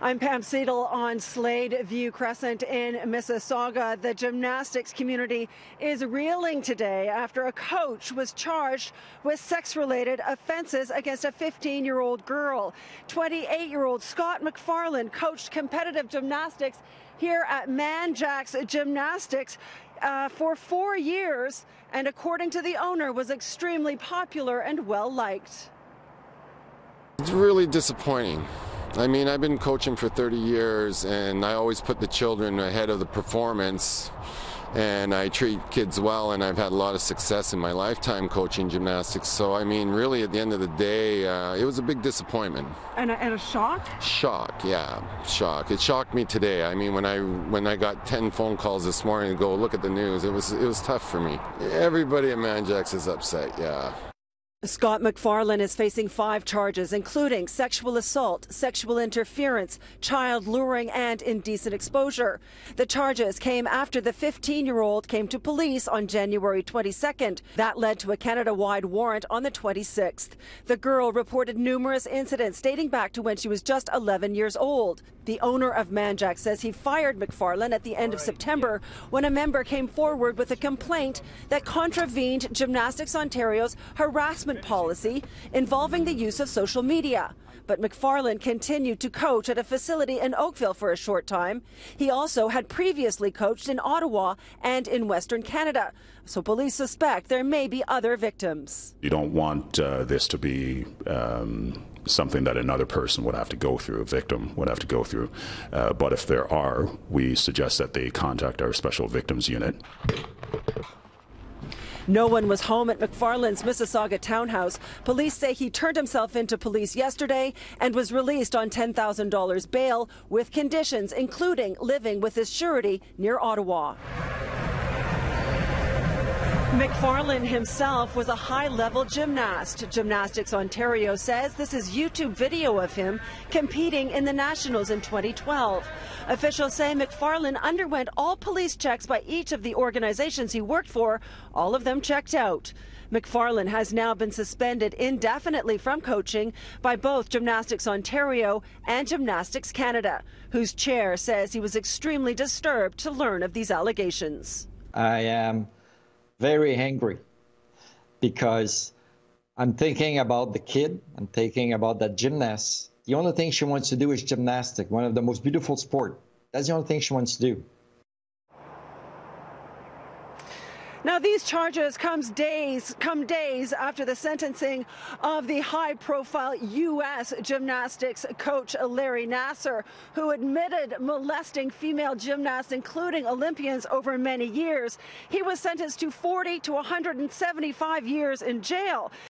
I'm Pam Seidel on Slade View Crescent in Mississauga. The gymnastics community is reeling today after a coach was charged with sex-related offenses against a 15-year-old girl. 28-year-old Scott McFarland coached competitive gymnastics here at Manjack's Gymnastics for 4 years, and according to the owner, was extremely popular and well-liked. It's really disappointing. I mean, I've been coaching for 30 years, and I always put the children ahead of the performance, and I treat kids well, and I've had a lot of success in my lifetime coaching gymnastics. So, I mean, really, at the end of the day, it was a big disappointment. And a shock? Shock, yeah, shock. It shocked me today. I mean, when I got 10 phone calls this morning to go look at the news, it was tough for me. Everybody at Manjack's is upset, yeah. Scott McFarland is facing 5 charges, including sexual assault, sexual interference, child luring, and indecent exposure. The charges came after the 15-year-old came to police on January 22nd. That led to a Canada-wide warrant on the 26th. The girl reported numerous incidents dating back to when she was just 11 years old. The owner of Manjack says he fired McFarland at the end of September when a member came forward with a complaint that contravened Gymnastics Ontario's harassment policy involving the use of social media. But McFarland continued to coach at a facility in Oakville for a short time. He also had previously coached in Ottawa and in Western Canada. So police suspect there may be other victims. You don't want this to be something that another person would have to go through, a victim would have to go through. But if there are, we suggest that they contact our Special Victims Unit. No one was home at McFarland's Mississauga townhouse. Police say he turned himself into police yesterday and was released on $10,000 bail with conditions including living with his surety near Ottawa. McFarland himself was a high-level gymnast. Gymnastics Ontario says this is YouTube video of him competing in the Nationals in 2012. Officials say McFarland underwent all police checks by each of the organizations he worked for. All of them checked out. McFarland has now been suspended indefinitely from coaching by both Gymnastics Ontario and Gymnastics Canada, whose chair says he was extremely disturbed to learn of these allegations. I am very angry because I'm thinking about the kid, I'm thinking about that gymnast. The only thing she wants to do is gymnastics, one of the most beautiful sports. That's the only thing she wants to do. Now, these charges come days after the sentencing of the high-profile U.S. gymnastics coach Larry Nassar, who admitted molesting female gymnasts, including Olympians, over many years. He was sentenced to 40 to 175 years in jail.